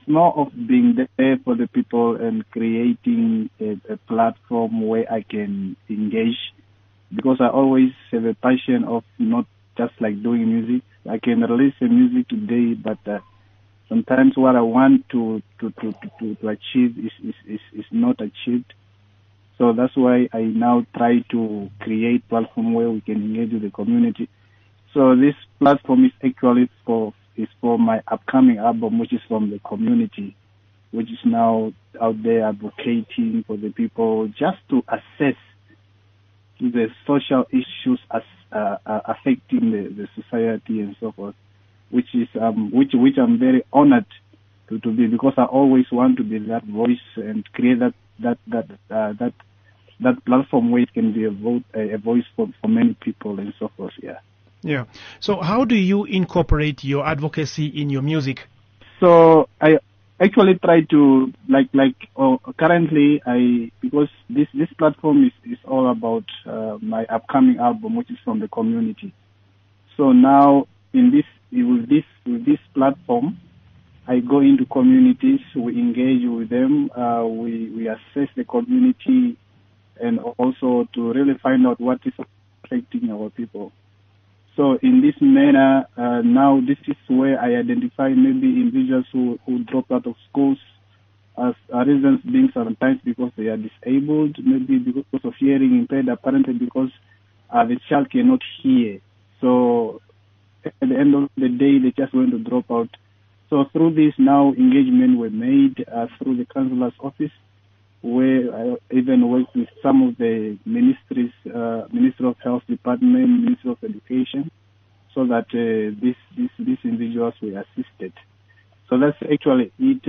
more of being there for the people and creating a platform where I can engage, because I always have a passion of not just like doing music. I can release a music today, but sometimes what I want to achieve is not achieved. So that's why I now try to create platform where we can engage with the community. So this platform is actually for my upcoming album, which is from the community, which is now out there advocating for the people just to assess the social issues affecting the society and so forth, which I'm very honored to be, because I always want to be that voice and create that platform where it can be a voice for many people and so forth. Yeah. Yeah. So how do you incorporate your advocacy in your music? So I actually try to currently because this platform is all about my upcoming album, which is from the community. So now with this platform, I go into communities, we engage with them, we assess the community, and also to really find out what is affecting our people. So in this manner, now this is where I identify maybe individuals who drop out of schools as reasons being sometimes because they are disabled, maybe because of hearing impaired, apparently because the child cannot hear. So at the end of the day, they just want to drop out. So through this now engagement were made through the councillor's office, where I even worked with some of the ministries, Ministry of Health Department, Ministry of Education, so that these individuals were assisted. So that's actually it,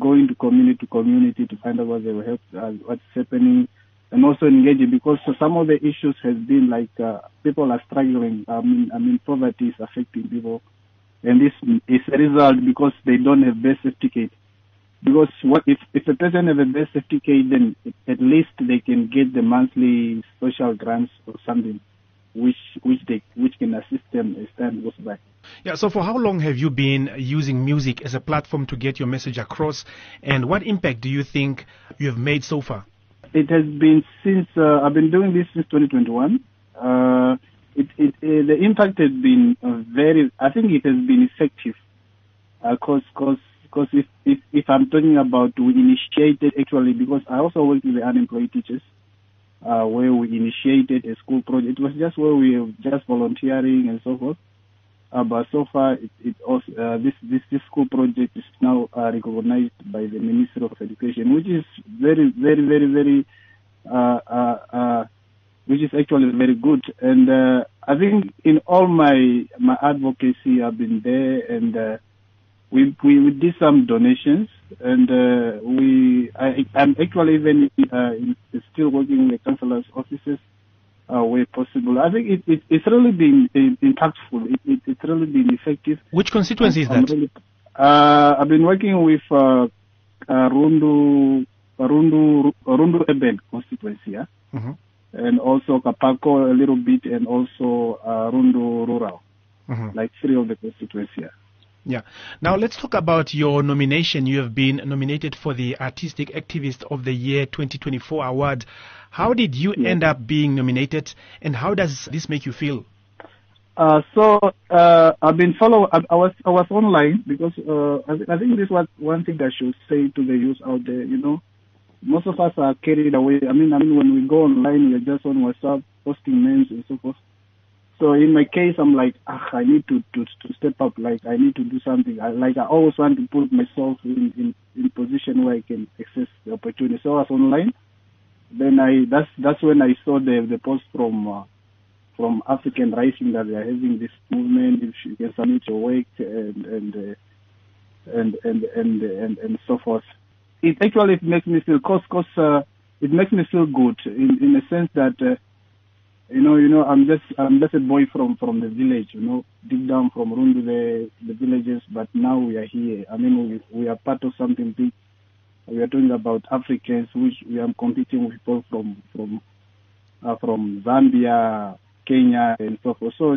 going to community to find out what they will help, what's happening, and also engaging, because some of the issues has been like people are struggling. I mean, poverty is affecting people, and this is a result because they don't have birth certificate. Because if a person has a birth certificate, then at least they can get the monthly social grants or something, which can assist them as time goes by. Yeah. So for how long have you been using music as a platform to get your message across, and what impact do you think you have made so far? It has been since I've been doing this since 2021. The impact has been I think it has been effective, because if I'm talking about, we initiated actually, because I also work with the unemployed teachers, where we initiated a school project. It was just where we were just volunteering and so forth. But so far, this school project is now recognized by the Ministry of Education, which is very, very, very, very, which is actually very good. And I think in all my advocacy, I've been there, and we did some donations, and I'm actually even still working with the councillors' offices where possible. I think it's really been impactful. It's really been effective. Which constituency is that? I've been working with Rundu Urban constituency, yeah? Mm-hmm. And also Kapako a little bit, and also Rundu Rural, Mm-hmm. like 3 of the constituency. Yeah. Yeah. Now let's talk about your nomination. You have been nominated for the Artistic Activist of the Year 2024 award. How did you end up being nominated, and how does this make you feel? So I've been I was online, because I think this was one thing I should say to the youth out there. You know, most of us are carried away. I mean, when we go online, we're just on WhatsApp posting names and so forth. So in my case, I'm like, I need to step up. Like, I need to do something. I always want to put myself in position where I can access the opportunity. So I was online. Then that's when I saw the post from African Rising that they are having this movement. If you can submit your work and so forth. It actually makes me feel, it makes me feel good in the sense that. You know, I'm just a boy from the village, you know, deep down from Rundu, the villages, but now we are here. I mean, we are part of something big. We are talking about Africans, which we are competing with people from Zambia, Kenya, and so forth. So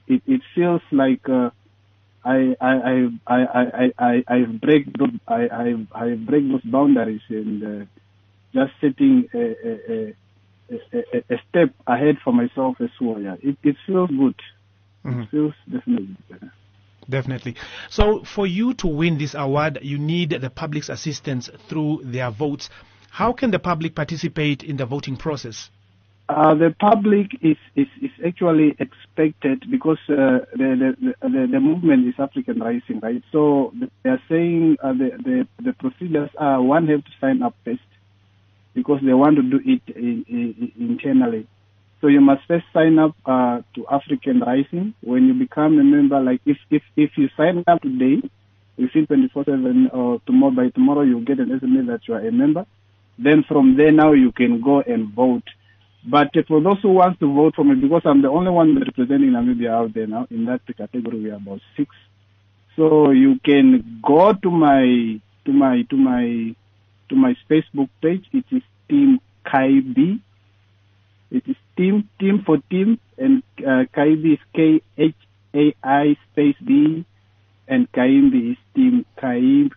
it feels like I break those boundaries and just setting a step ahead for myself as well. Yeah, it feels good. Mm-hmm. It feels definitely better. Definitely. So for you to win this award, you need the public's assistance through their votes. How can the public participate in the voting process? The public is actually expected because the movement is African Rising, right? So they are saying the procedures are one have to sign up first because they want to do it internally. So you must first sign up to African Rising. When you become a member, like if you sign up today, within 24/7 or by tomorrow you'll get an SMS that you are a member. Then from there now you can go and vote. But for those who want to vote for me, because I'm the only one representing Namibia out there now, in that category we are about 6. So you can go to my Facebook page. It is Team KAIB. It is team for team, and KAIB is KHAI space B, and KAIMBI is Team KAIMBI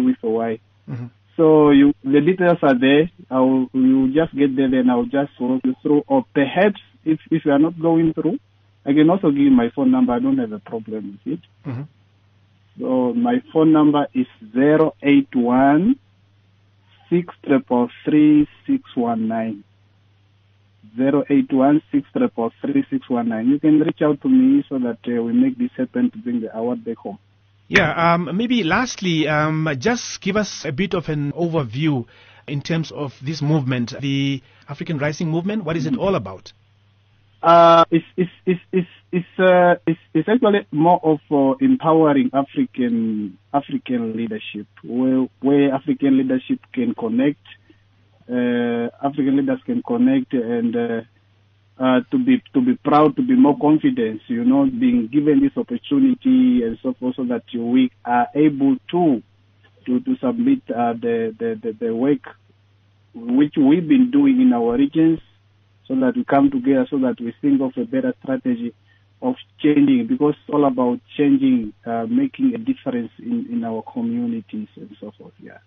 with a Y. Mm-hmm. So the details are there. You just get there, then I'll just walk you through. Or perhaps if you are not going through, I can also give you my phone number. I don't have a problem with it. Mm-hmm. So my phone number is 081 633 619. 081 633 619. You can reach out to me so that we make this happen to bring the award back home. Yeah, maybe lastly, just give us a bit of an overview in terms of this movement, the African Rising movement. What is it all about? It's actually more of empowering African leadership, where African leadership can connect. African leaders can connect and to be proud, to be more confident, being given this opportunity and so forth, so that we are able to submit the work which we've been doing in our regions, so that we come together, so that we think of a better strategy of changing, because it's all about changing, making a difference in our communities and so forth. Yeah.